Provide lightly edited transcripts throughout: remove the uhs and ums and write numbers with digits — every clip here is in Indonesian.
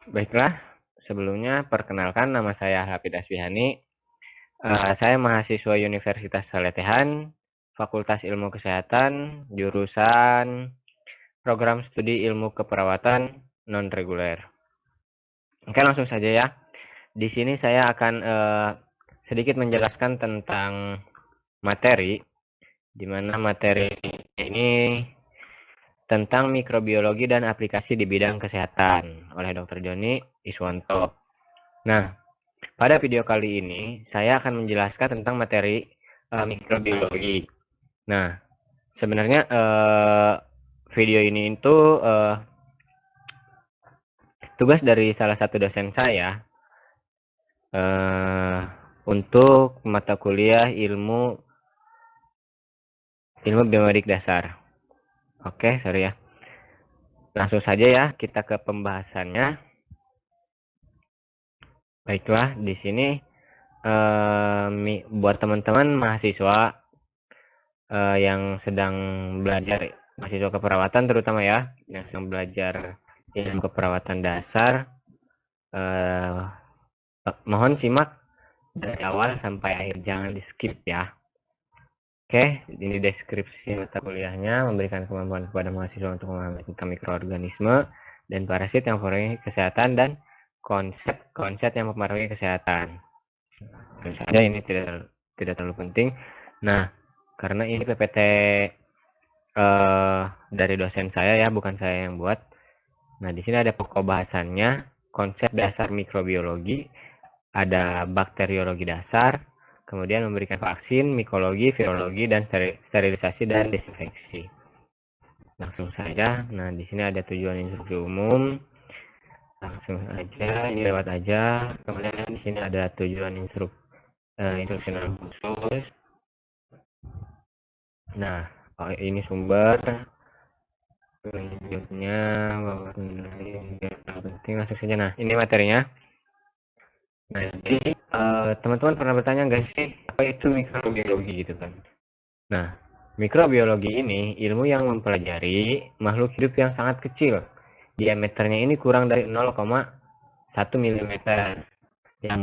Baiklah, sebelumnya perkenalkan nama saya Hafid Asbihani. Saya mahasiswa Universitas Saletehan, Fakultas Ilmu Kesehatan, jurusan Program Studi Ilmu Keperawatan Non-Reguler. Oke, langsung saja ya. Di sini saya akan sedikit menjelaskan tentang materi, di mana materi ini tentang mikrobiologi dan aplikasi di bidang kesehatan oleh Dr. Joni Iswanto. Nah, pada video kali ini, saya akan menjelaskan tentang materi mikrobiologi. Nah, sebenarnya video ini itu tugas dari salah satu dosen saya untuk mata kuliah ilmu biomedik dasar. Oke, sorry ya. Langsung saja ya kita ke pembahasannya. Baiklah, di sini buat teman-teman mahasiswa yang sedang belajar, mahasiswa keperawatan terutama ya, yang sedang belajar ilmu keperawatan dasar, mohon simak dari awal sampai akhir, jangan di skip ya. Oke, ini deskripsi mata kuliahnya, memberikan kemampuan kepada mahasiswa untuk memahami tentang mikroorganisme dan parasit yang mempengaruhi kesehatan dan konsep-konsep yang mempengaruhi kesehatan. Tentu saja ini tidak terlalu penting. Nah, karena ini PPT dari dosen saya ya, bukan saya yang buat. Nah, di sini ada pokok bahasannya, konsep dasar mikrobiologi, ada bakteriologi dasar, kemudian memberikan vaksin, mikologi, virologi, dan sterilisasi dan desinfeksi. Langsung saja. Nah, di sini ada tujuan instruksi umum. Langsung aja, ini lewat aja. Kemudian di sini ada tujuan instruksional khusus. Nah, ini sumber. Selanjutnya, penting langsung saja. Nah, ini materinya. Nah, jadi teman-teman pernah bertanya nggak sih apa itu mikrobiologi gitu kan? Nah, mikrobiologi ini ilmu yang mempelajari makhluk hidup yang sangat kecil. Diameternya ini kurang dari 0,1 mm yang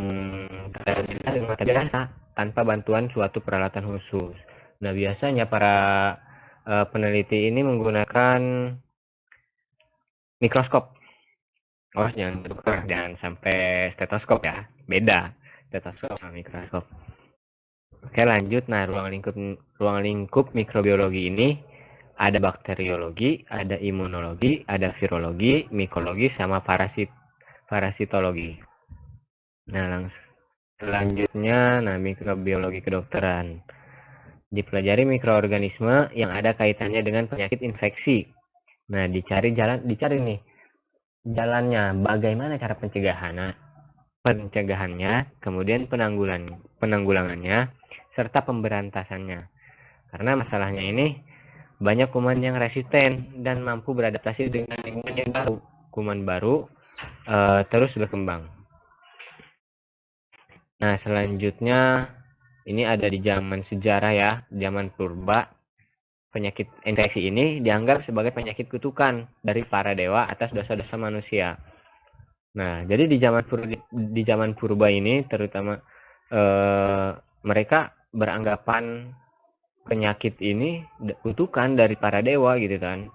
terlihat dengan mata biasa tanpa bantuan suatu peralatan khusus. Nah, biasanya para peneliti ini menggunakan mikroskop. Oh, jangan sampai stetoskop ya. Beda stetoskop sama mikroskop. Oke, lanjut. Nah, ruang lingkup mikrobiologi ini ada bakteriologi, ada imunologi, ada virologi, mikologi, sama parasitologi. Nah, selanjutnya, mikrobiologi kedokteran. Dipelajari mikroorganisme yang ada kaitannya dengan penyakit infeksi. Nah, dicari nih jalannya, bagaimana cara pencegahannya, kemudian penanggulangannya, serta pemberantasannya. Karena masalahnya ini banyak kuman yang resisten dan mampu beradaptasi dengan lingkungan yang baru. Kuman baru terus berkembang. Nah, selanjutnya ini ada di zaman sejarah ya, zaman purba. Penyakit infeksi ini dianggap sebagai penyakit kutukan dari para dewa atas dosa-dosa manusia. Nah, jadi di zaman purba ini terutama mereka beranggapan penyakit ini kutukan dari para dewa gitu kan.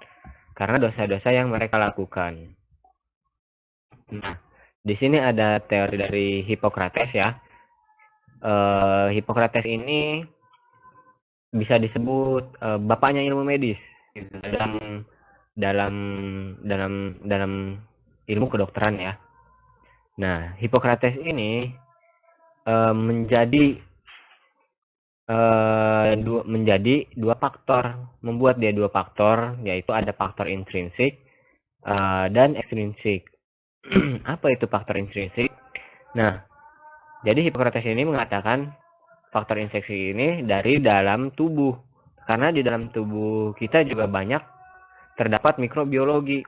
Karena dosa-dosa yang mereka lakukan. Nah, di sini ada teori dari Hippocrates ya. Hippocrates ini bisa disebut bapaknya ilmu medis gitu, dalam dalam dalam ilmu kedokteran ya. Nah, Hippocrates ini menjadi dua faktor, membuat dia dua faktor, yaitu ada faktor intrinsik dan ekstrinsik. Apa itu faktor intrinsik? Nah, jadi Hippocrates ini mengatakan faktor infeksi ini dari dalam tubuh. Karena di dalam tubuh kita juga banyak terdapat mikrobiologi.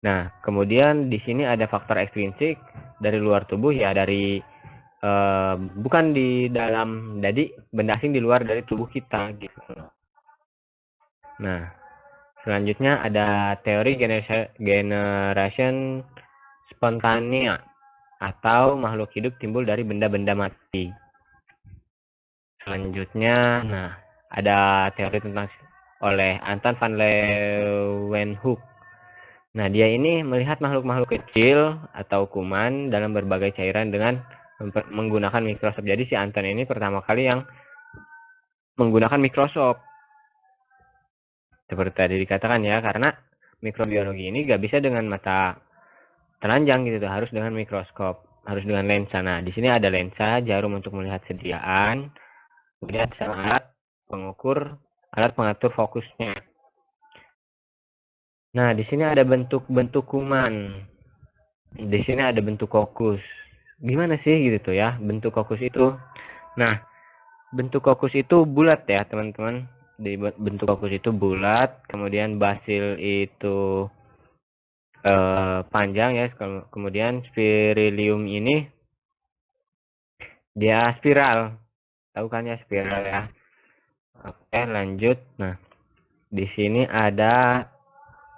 Nah, kemudian di sini ada faktor ekstrinsik dari luar tubuh ya, dari bukan di dalam, jadi benda asing di luar dari tubuh kita gitu. Nah, selanjutnya ada teori generation spontania atau makhluk hidup timbul dari benda-benda mati. Selanjutnya, nah, ada teori tentang oleh Anton van Leeuwenhoek. Nah, dia ini melihat makhluk-makhluk kecil atau kuman dalam berbagai cairan dengan menggunakan mikroskop. Jadi si Anton ini pertama kali yang menggunakan mikroskop. Seperti tadi dikatakan ya, karena mikrobiologi ini gak bisa dengan mata telanjang gitu, harus dengan mikroskop, harus dengan lensa. Nah, di sini ada lensa, jarum untuk melihat sediaan, kemudian sama alat pengukur, alat pengatur fokusnya. Nah, di sini ada bentuk-bentuk kuman. Di sini ada bentuk kokus. Gimana sih gitu tuh ya bentuk kokus itu? Nah, bentuk kokus itu bulat ya, teman-teman. Di bentuk kokus itu bulat, kemudian basil itu panjang ya, kemudian spirilium ini dia spiral. Tahu kan ya spiral ya? Oke, lanjut. Nah, di sini ada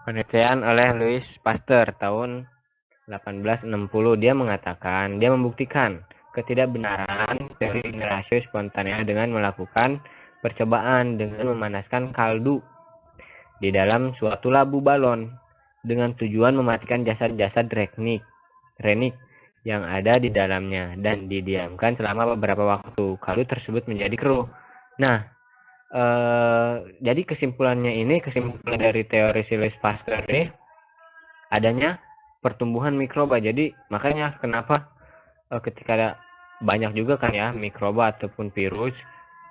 penelitian oleh Louis Pasteur tahun 1860. Dia membuktikan ketidakbenaran teori generatio spontanea dengan melakukan percobaan dengan memanaskan kaldu di dalam suatu labu balon dengan tujuan mematikan jasad-jasad renik yang ada di dalamnya dan didiamkan selama beberapa waktu. Kaldu tersebut menjadi keruh. Nah, jadi kesimpulan dari teori Louis Pasteur ini adanya pertumbuhan mikroba. Jadi makanya kenapa ketika ada banyak juga kan ya mikroba ataupun virus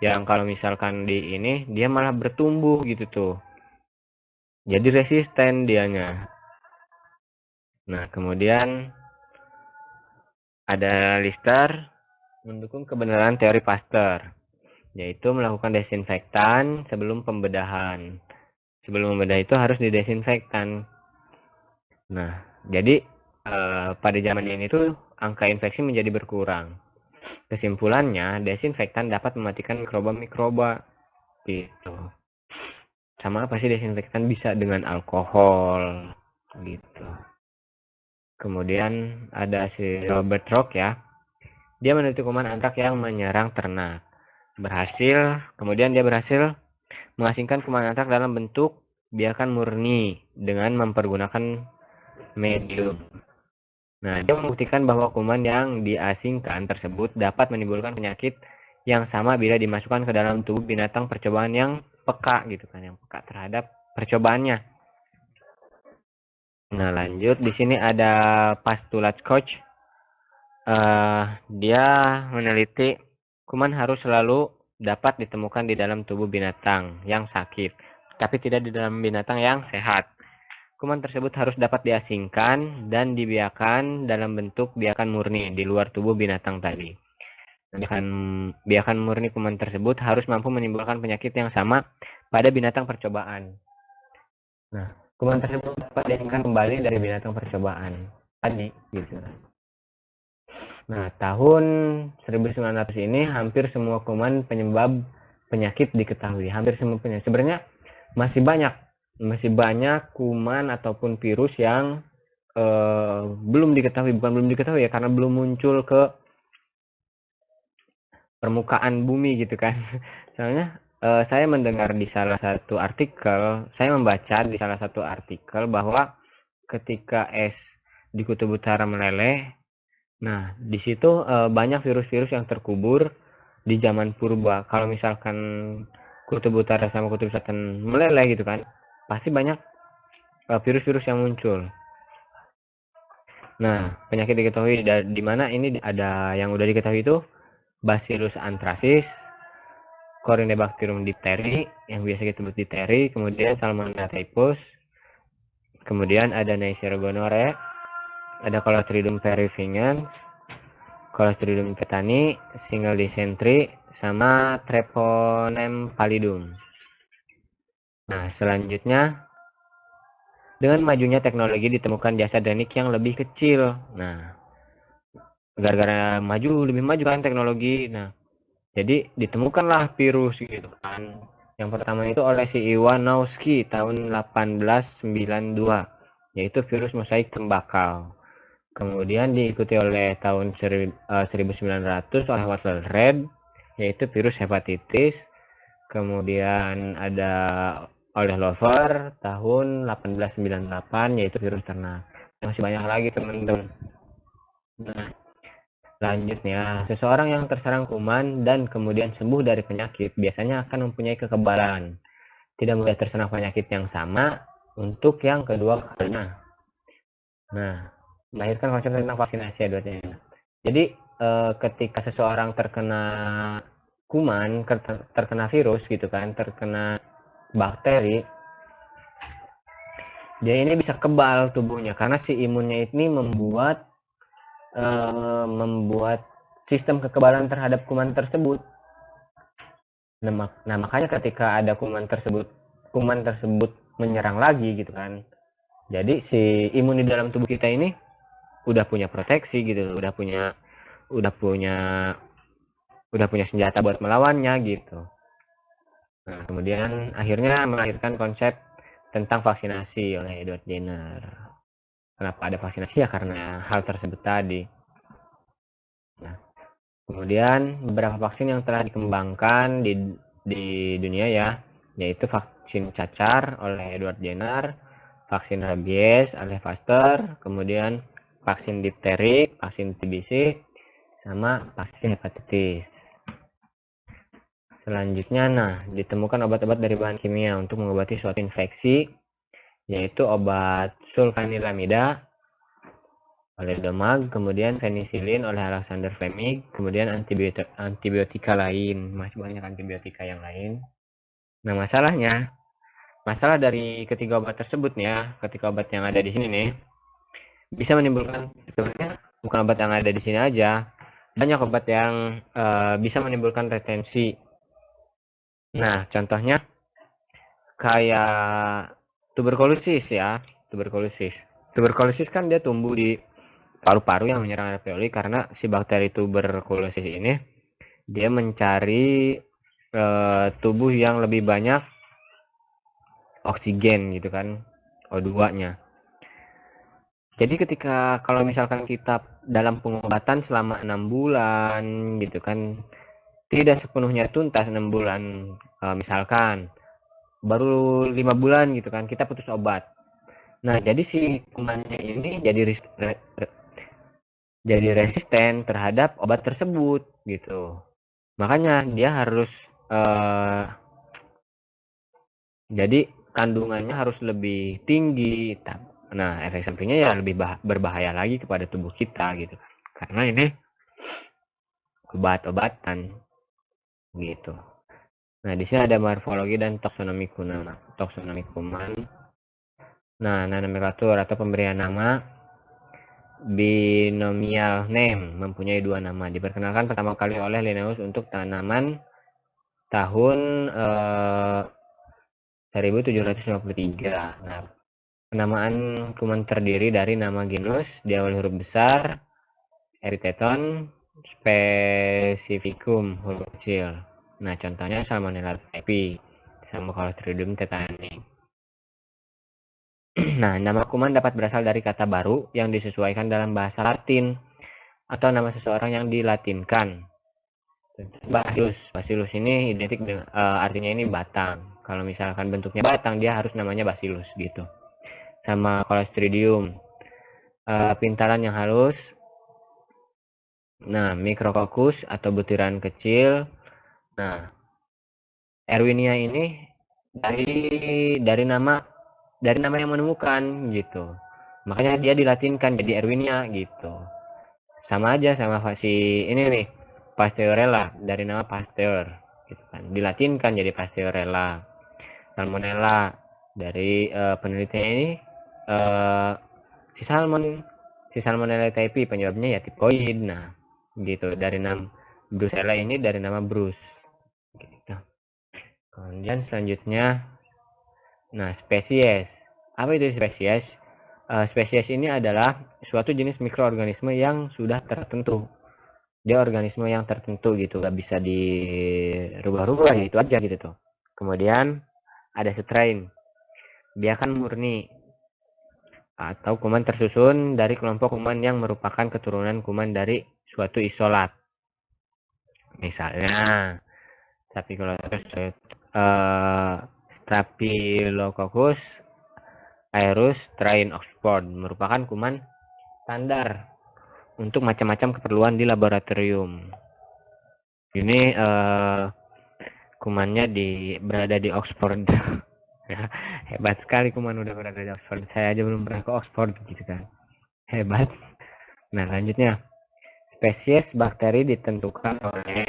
yang kalau misalkan di ini dia malah bertumbuh gitu tuh. Jadi resisten dianya. Nah, kemudian ada Lister mendukung kebenaran teori Pasteur, yaitu melakukan desinfektan sebelum pembedahan. Sebelum membedah itu harus didesinfektan. Nah, jadi pada zaman ini tuh angka infeksi menjadi berkurang. Kesimpulannya, desinfektan dapat mematikan mikroba-mikroba gitu. Sama apa sih desinfektan? Bisa dengan alkohol gitu. Kemudian ada si Robert Rock ya. Dia meneliti kuman antrak yang menyerang ternak. Kemudian dia berhasil mengasingkan kuman antrak dalam bentuk biakan murni dengan mempergunakan medium. Nah, dia membuktikan bahwa kuman yang diasingkan tersebut dapat menimbulkan penyakit yang sama bila dimasukkan ke dalam tubuh binatang percobaan yang peka gitu kan, yang peka terhadap percobaannya. Nah, lanjut di sini ada Pastulat Koch. Dia meneliti kuman harus selalu dapat ditemukan di dalam tubuh binatang yang sakit, tapi tidak di dalam binatang yang sehat. Kuman tersebut harus dapat diasingkan dan dibiarkan dalam bentuk biakan murni di luar tubuh binatang tadi. Biakan murni kuman tersebut harus mampu menimbulkan penyakit yang sama pada binatang percobaan. Nah, kuman tersebut dapat diasingkan kembali dari binatang percobaan tadi gitu. Nah, tahun 1900 ini hampir semua kuman penyebab penyakit diketahui. Hampir semua penyakit. Sebenarnya masih banyak kuman ataupun virus yang belum diketahui. Bukan belum diketahui ya, karena belum muncul ke permukaan bumi gitu kan. Soalnya saya mendengar di salah satu artikel, saya membaca di salah satu artikel bahwa ketika es di kutub utara meleleh, nah di situ banyak virus-virus yang terkubur di zaman purba. Kalau misalkan kutub utara sama kutub selatan meleleh gitu kan, pasti banyak virus-virus yang muncul. Nah, penyakit diketahui di mana ini ada yang udah diketahui itu Bacillus anthracis, Corynebacterium diphtheri yang biasa kita sebut diphtheri, kemudian Salmonella typhus, kemudian ada Neisseria gonorrhoeae, ada Clostridium perfringens, Clostridium tetani, single dysentery, sama Treponema pallidum. Nah, selanjutnya dengan majunya teknologi ditemukan jasad renik yang lebih kecil. Nah, gara-gara lebih maju kan teknologi. Nah, jadi ditemukanlah virus gitu kan. Yang pertama itu oleh si Iwanowski tahun 1892, yaitu virus mosaik tembakau. Kemudian diikuti oleh tahun 1900 oleh Walter Reed, yaitu virus hepatitis. Kemudian ada oleh Lover tahun 1898, yaitu virus ternak. Masih banyak lagi teman-teman. Nah, selanjutnya, seseorang yang terserang kuman dan kemudian sembuh dari penyakit biasanya akan mempunyai kekebalan. Tidak mudah terserang penyakit yang sama untuk yang kedua kalinya. Nah, melahirkan konsep tentang vaksinasi ya. Jadi ketika seseorang terkena kuman, terkena virus gitu kan, terkena bakteri, dia ini bisa kebal tubuhnya karena si imunnya ini membuat sistem kekebalan terhadap kuman tersebut. Nah, makanya ketika ada kuman tersebut menyerang lagi gitu kan. Jadi si imun di dalam tubuh kita ini udah punya proteksi gitu, udah punya senjata buat melawannya gitu. Nah, kemudian akhirnya melahirkan konsep tentang vaksinasi oleh Edward Jenner. Kenapa ada vaksinasi ya karena hal tersebut tadi. Nah, kemudian beberapa vaksin yang telah dikembangkan di dunia ya, yaitu vaksin cacar oleh Edward Jenner, vaksin rabies oleh Pasteur, kemudian vaksin difteri, vaksin TBC, sama vaksin hepatitis. Selanjutnya, nah, ditemukan obat-obat dari bahan kimia untuk mengobati suatu infeksi, yaitu obat sulfanilamida oleh Domag, kemudian penicillin oleh Alexander Fleming, kemudian antibiotika lain, masih banyak antibiotika yang lain. Nah, masalah dari ketiga obat tersebut ya, ketiga obat yang ada di sini nih, bisa menimbulkan, sebenarnya bukan obat yang ada di sini aja, banyak obat yang bisa menimbulkan retensi. Nah, contohnya kayak tuberkulosis ya, tuberkulosis kan dia tumbuh di paru-paru yang menyerang alveoli karena si bakteri tuberkulosis ini dia mencari tubuh yang lebih banyak oksigen gitu kan, O2-nya. Jadi ketika kalau misalkan kita dalam pengobatan selama 6 bulan gitu kan, tidak sepenuhnya tuntas 6 bulan, misalkan baru 5 bulan gitu kan kita putus obat. Nah, jadi si kumannya ini jadi resisten terhadap obat tersebut gitu. Makanya dia harus jadi kandungannya harus lebih tinggi. Nah, efek sampingnya ya lebih berbahaya lagi kepada tubuh kita gitu. Karena ini obat-obatan gitu. Nah, di sini ada morfologi dan taksonomi kuman. Nah, nomenklatur atau pemberian nama binomial name mempunyai 2 nama. Diperkenalkan pertama kali oleh Linnaeus untuk tanaman tahun 1753. Nah, penamaan kuman terdiri dari nama genus di awal huruf besar, Erytheton specificum huruf kecil. Nah, contohnya Salmonella typhi sama Clostridium tetani. Nah, nama kuman dapat berasal dari kata baru yang disesuaikan dalam bahasa Latin atau nama seseorang yang dilatinkan. Bacillus ini identik dengan artinya ini batang. Kalau misalkan bentuknya batang, dia harus namanya Bacillus gitu. Sama Clostridium, pintalan yang halus. Nah, Micrococcus atau butiran kecil. Nah, Erwinia ini dari nama yang menemukan gitu. Makanya dia dilatinkan jadi Erwinia gitu. Sama aja sama si ini nih, Pasteurella dari nama Pasteur gitu kan. Dilatinkan jadi Pasteurella. Salmonella dari penelitian ini si Salmonella typhi penyebabnya ya tipoid. Nah, gitu dari nama Brucella ini dari nama Bruce. Gitu. Kemudian selanjutnya, nah spesies. Apa itu spesies? Spesies ini adalah suatu jenis mikroorganisme yang sudah tertentu. Dia organisme yang tertentu gitu, gak bisa dirubah-rubah gitu aja gitu tuh. Kemudian ada strain. Dia kan murni atau kuman tersusun dari kelompok kuman yang merupakan keturunan kuman dari suatu isolat. Misalnya, Staphylococcus aureus strain Oxford merupakan kuman standar untuk macam-macam keperluan di laboratorium. Ini kumannya berada di Oxford. Hebat sekali kuman udah berada di Oxford. Saya aja belum pernah ke Oxford gitu kan. Hebat. Nah, lanjutnya. Spesies bakteri ditentukan oleh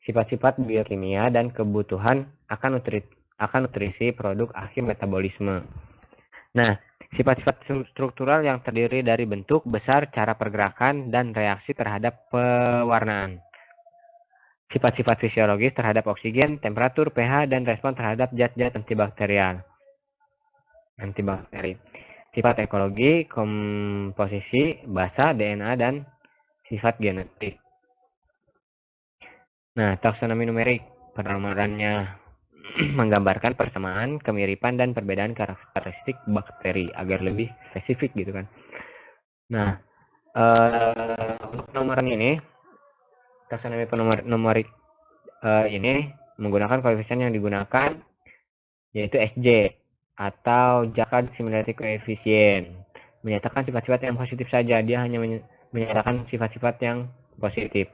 sifat-sifat biokimia dan kebutuhan akan nutrisi produk akhir metabolisme. Nah, sifat-sifat struktural yang terdiri dari bentuk, besar, cara pergerakan, dan reaksi terhadap pewarnaan. Sifat-sifat fisiologis terhadap oksigen, temperatur, pH, dan respon terhadap zat-zat antibakteri. Sifat ekologi, komposisi, basa, DNA, dan sifat genetik. Nah, taksonomi numerik, penomorannya menggambarkan persamaan, kemiripan, dan perbedaan karakteristik bakteri agar lebih spesifik gitu kan. Nah, untuk penomoran ini, taksonomi numerik ini menggunakan koefisien yang digunakan yaitu SJ atau Jaccard Similarity Coefficient. Menyatakan sifat-sifat yang positif saja, dia hanya menyatakan sifat-sifat yang positif.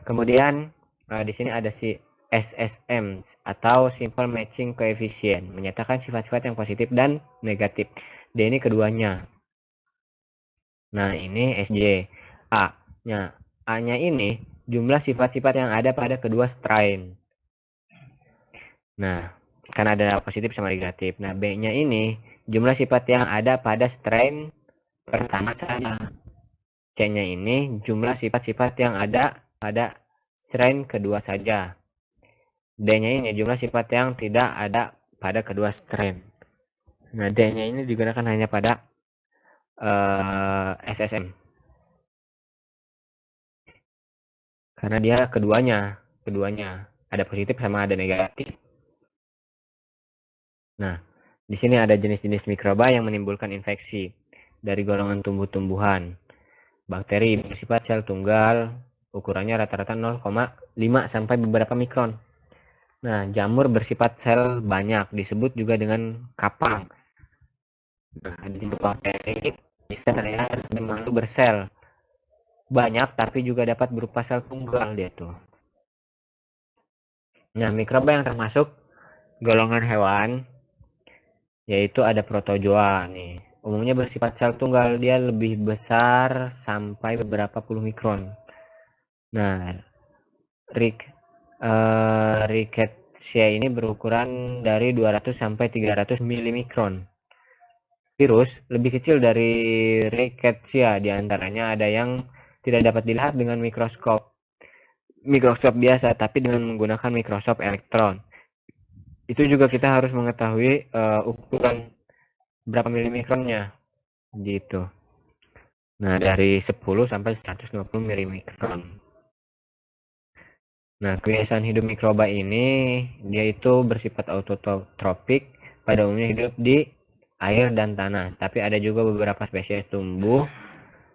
Kemudian di sini ada si SSM atau Simple Matching Coefficient, menyatakan sifat-sifat yang positif dan negatif. D ini keduanya. Nah, ini SJ. A-nya. A-nya ini jumlah sifat-sifat yang ada pada kedua strain. Nah, kan ada positif sama negatif. Nah, B-nya ini jumlah sifat yang ada pada strain pertama saja. C-nya ini jumlah sifat-sifat yang ada pada strain kedua saja. D-nya ini jumlah sifat yang tidak ada pada kedua strain. Nah, D-nya ini digunakan hanya pada SSM. Karena dia keduanya ada positif sama ada negatif. Nah, di sini ada jenis-jenis mikroba yang menimbulkan infeksi dari golongan tumbuh-tumbuhan. Bakteri bersifat sel tunggal, ukurannya rata-rata 0,5 sampai beberapa mikron. Nah, jamur bersifat sel banyak, disebut juga dengan kapang. Nah, jenis bakteri bisa terlihat malu bersel banyak, tapi juga dapat berupa sel tunggal dia tuh. Nah, mikroba yang termasuk golongan hewan yaitu ada protozoa nih. Umumnya bersifat sel tunggal, dia lebih besar sampai beberapa puluh mikron. Nah, Rickettsia ini berukuran dari 200 sampai 300 milimikron. Virus lebih kecil dari Rickettsia, diantaranya ada yang tidak dapat dilihat dengan mikroskop biasa, tapi dengan menggunakan mikroskop elektron. Itu juga kita harus mengetahui ukuran berapa milimikronnya, gitu. Nah, dari 10 sampai 150 milimikron. Nah, kebiasaan hidup mikroba ini, dia itu bersifat autotropik, pada umumnya hidup di air dan tanah. Tapi ada juga beberapa spesies tumbuh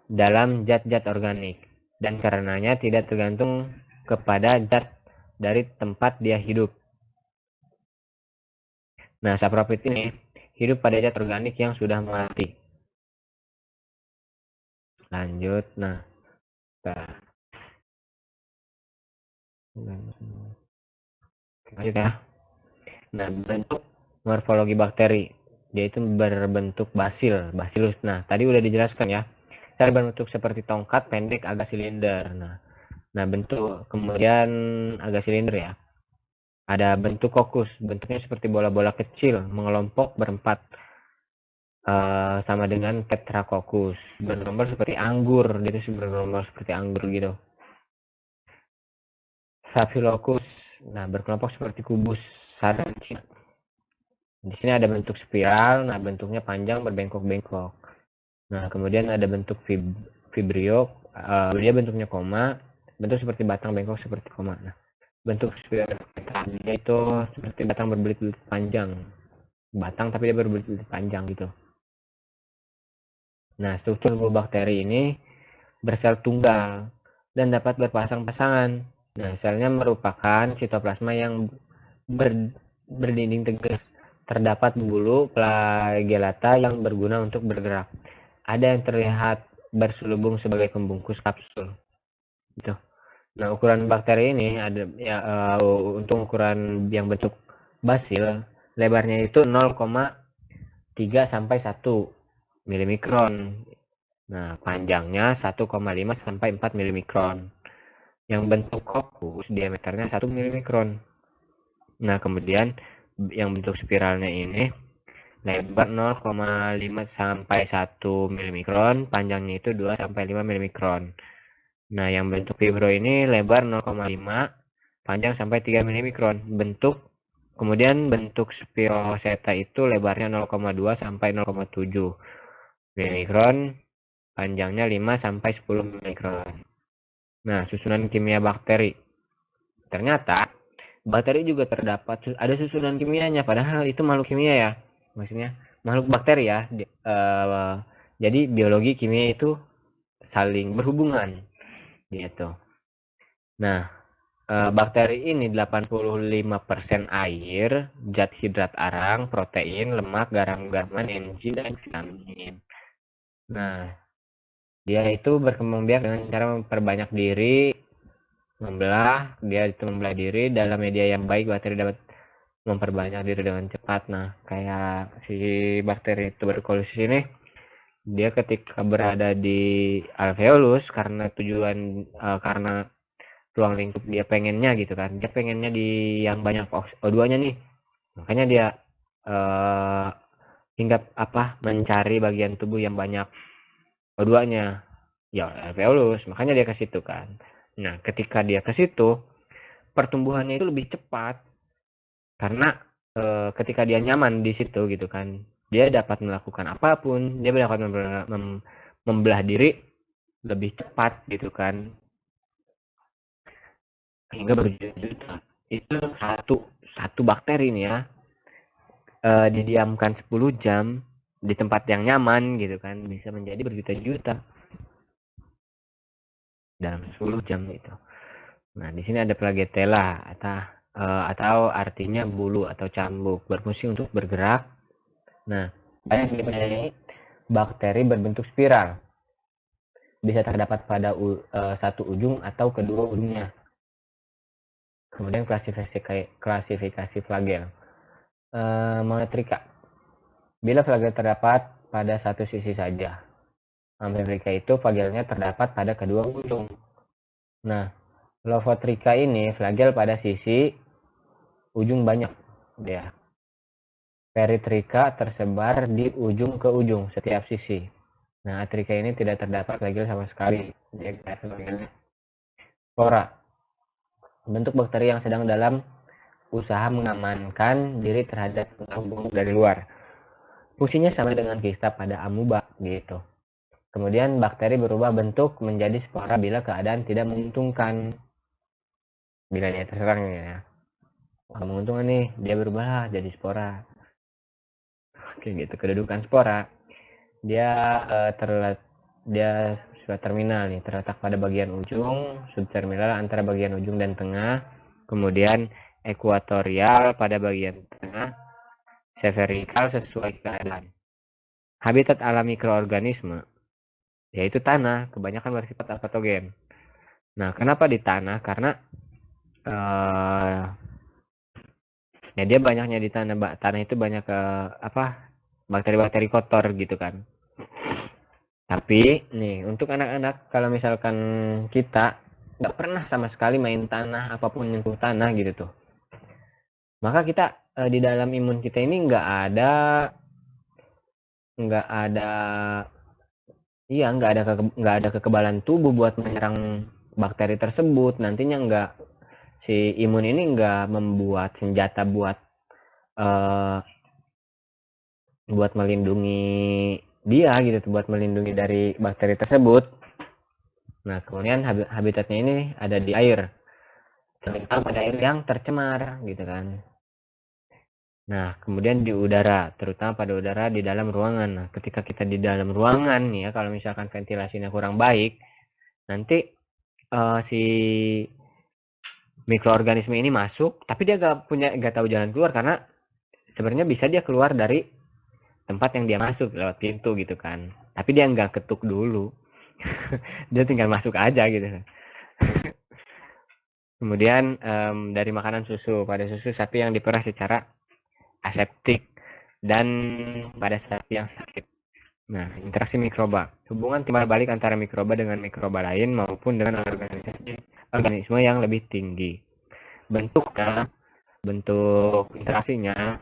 dalam zat-zat organik. Dan karenanya tidak tergantung kepada zat dari tempat dia hidup. Nah, sapropit ini hidup pada zat organik yang sudah mati. Lanjut, nah. Lanjut ya. Nah, bentuk morfologi bakteri, yaitu berbentuk basilus. Nah, tadi udah dijelaskan ya. Cara berbentuk seperti tongkat pendek agak silinder. Nah, bentuk kemudian agak silinder ya. Ada bentuk kokus, bentuknya seperti bola-bola kecil, mengelompok berempat, sama dengan tetracoccus. Bergelombol seperti anggur, dia itu bergelombol seperti anggur gitu. Staphylococcus, nah berkelompok seperti kubus sarang Cina. Di sini ada bentuk spiral, nah bentuknya panjang berbengkok-bengkok. Nah, kemudian ada bentuk vibrio, dia bentuknya koma, bentuk seperti batang bengkok seperti koma. Nah, bentuk spiral dia itu seperti batang berbelit-belit panjang. Batang tapi dia berbelit-belit panjang gitu. Nah, struktur tubuh bakteri ini bersel tunggal dan dapat berpasang-pasangan. Nah, selnya merupakan sitoplasma yang berdinding tegas. Terdapat bulu flagellata yang berguna untuk bergerak. Ada yang terlihat berselubung sebagai pembungkus kapsul. Gitu. Nah, ukuran bakteri ini ada ya, untuk ukuran yang bentuk basil, lebarnya itu 0,3 sampai 1 milimikron. Nah, panjangnya 1,5 sampai 4 milimikron. Yang bentuk kokus diameternya 1 milimikron. Nah, kemudian yang bentuk spiralnya ini lebar 0,5 sampai 1 milimikron, panjangnya itu 2 sampai 5 milimikron. Nah, yang bentuk fibro ini lebar 0,5, panjang sampai 3 milimikron. Kemudian bentuk spiroseta itu lebarnya 0,2 sampai 0,7 milimikron, panjangnya 5 sampai 10 milimikron. Nah, susunan kimia bakteri. Ternyata bakteri juga terdapat ada susunan kimianya, padahal itu makhluk kimia ya. Maksudnya makhluk bakteri ya. Jadi biologi kimia itu saling berhubungan gitu. Nah, bakteri ini 85% air, zat hidrat arang, protein, lemak, garam-garaman, enzim, dan vitamin. Nah, dia itu berkembang biak dengan cara memperbanyak diri, membelah diri dalam media yang baik. Bakteri dapat memperbanyak diri dengan cepat. Nah, kayak si bakteri tuberkulosis ini, dia ketika berada di alveolus karena ruang lingkup dia pengennya gitu kan, dia pengennya di yang banyak O2-nya nih, makanya dia eh, hinggap mencari bagian tubuh yang banyak O2-nya, ya alveolus, makanya dia ke situ kan. Nah, ketika dia ke situ, pertumbuhannya itu lebih cepat karena ketika dia nyaman di situ gitu kan, dia dapat melakukan apapun, dia dapat membelah diri lebih cepat gitu kan, hingga berjuta-juta. Itu satu bakteri nih ya, didiamkan 10 jam di tempat yang nyaman gitu kan, bisa menjadi berjuta-juta dalam 10 jam itu. Nah, di sini ada flagella atau artinya bulu atau cambuk, berfungsi untuk bergerak. Nah, banyak dipercayai bakteri berbentuk spiral, bisa terdapat pada satu ujung atau kedua ujungnya. Kemudian klasifikasi flagel. Monotrika. Bila flagel terdapat pada satu sisi saja. Amfitrika itu flagelnya terdapat pada kedua ujung. Nah, Lofotrika ini flagel pada sisi ujung banyak. Ya. Peritrika tersebar di ujung ke ujung setiap sisi. Nah, atrika ini tidak terdapat flagel sama sekali. Dia flagelnya spora. Bentuk bakteri yang sedang dalam usaha mengamankan diri terhadap pengaruh dari luar. Fungsinya sama dengan kista pada amuba gitu. Kemudian bakteri berubah bentuk menjadi spora bila keadaan tidak menguntungkan. Bila dia terserang ya. Kalau menguntungkan nih, dia berubah jadi spora. Oke gitu, kedudukan spora. Dia dia sudah terminal nih, terletak pada bagian ujung, subterminal antara bagian ujung dan tengah, kemudian ekuatorial pada bagian tengah, sferikal sesuai keadaan. Habitat alami mikroorganisme yaitu tanah, kebanyakan bersifat patogen. Nah, kenapa di tanah? Karena ya dia banyaknya di tanah. Tanah itu banyak bakteri-bakteri kotor gitu kan. Tapi nih untuk anak-anak, kalau misalkan kita nggak pernah sama sekali main tanah apapun nyentuh tanah gitu tuh, maka kita di dalam imun kita ini nggak ada nggak ada kekebalan tubuh buat menyerang bakteri tersebut. Nantinya nggak si imun ini nggak membuat senjata eh, buat melindungi dia gitu, buat melindungi dari bakteri tersebut. Nah, kemudian habitatnya ini ada di air, terutama pada air yang tercemar gitu kan. Nah, kemudian di udara, terutama pada udara di dalam ruangan. Nah, ketika kita di dalam ruangan nih ya, kalau misalkan ventilasinya kurang baik, nanti si mikroorganisme ini masuk, tapi dia nggak tahu jalan keluar karena sebenarnya bisa dia keluar dari tempat yang dia masuk lewat pintu gitu kan. Tapi dia nggak ketuk dulu, dia tinggal masuk aja gitu kan. Kemudian dari makanan susu, pada susu sapi yang diperah secara aseptik dan pada sapi yang sakit. Nah, interaksi mikroba. Hubungan timbal balik antara mikroba dengan mikroba lain maupun dengan organisme yang lebih tinggi. Bentuknya, bentuk interaksinya,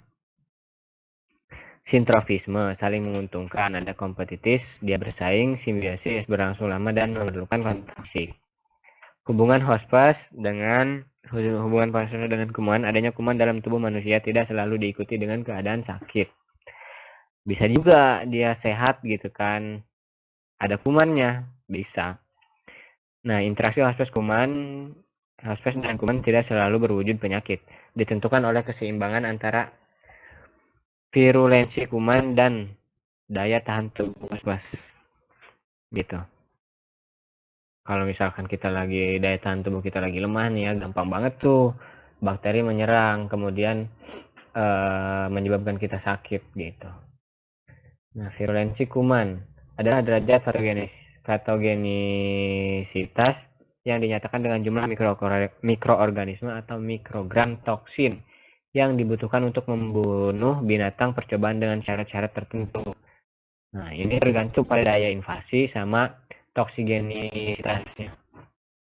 sintrofisme, saling menguntungkan, ada kompetitif, dia bersaing, simbiosis, berlangsung lama dan memerlukan kontraksi. Hubungan hospes dengan kuman, adanya kuman dalam tubuh manusia tidak selalu diikuti dengan keadaan sakit. Bisa juga dia sehat gitu kan, ada kumannya, bisa. Nah, interaksi hospes dan kuman tidak selalu berwujud penyakit. Ditentukan oleh keseimbangan antara virulensi kuman dan daya tahan tubuh hospes. Gitu. Kalau misalkan kita lagi daya tahan tubuh kita lagi lemah nih ya, gampang banget tuh bakteri menyerang, kemudian menyebabkan kita sakit gitu. Nah, virulensi kuman adalah derajat patogenisitas yang dinyatakan dengan jumlah mikroorganisme atau mikrogram toksin yang dibutuhkan untuk membunuh binatang percobaan dengan syarat-syarat tertentu. Nah, ini tergantung pada daya invasi sama toksigenisitasnya.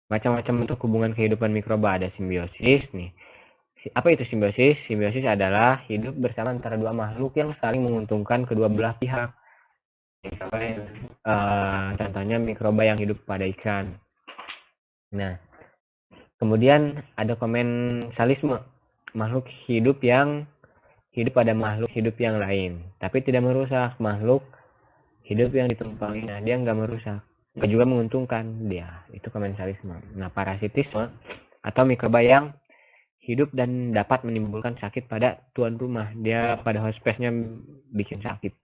Macam-macam bentuk hubungan kehidupan mikroba, ada simbiosis nih. Apa itu simbiosis? Simbiosis adalah hidup bersama antara dua makhluk yang saling menguntungkan kedua belah pihak. Contohnya mikroba yang hidup pada ikan. Nah, kemudian ada komensalisme, makhluk hidup yang hidup pada makhluk hidup yang lain, tapi tidak merusak makhluk hidup yang ditumpangi. Nah, dia nggak merusak, nggak juga menguntungkan dia. Itu komensalisme. Nah, parasitisme atau mikroba yang hidup dan dapat menimbulkan sakit pada tuan rumah. Dia pada hospesnya bikin sakit.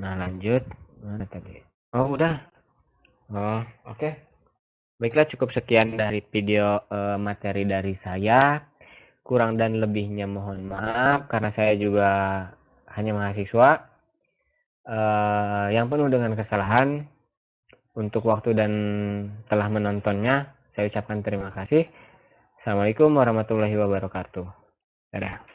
Nah, lanjut. Mana tadi? Oh, udah. Oh, oke. Baiklah, cukup sekian dari video materi dari saya. Kurang dan lebihnya mohon maaf karena saya juga hanya mahasiswa yang penuh dengan kesalahan. Untuk waktu dan telah menontonnya, saya ucapkan terima kasih. Assalamualaikum warahmatullahi wabarakatuh. Dadah.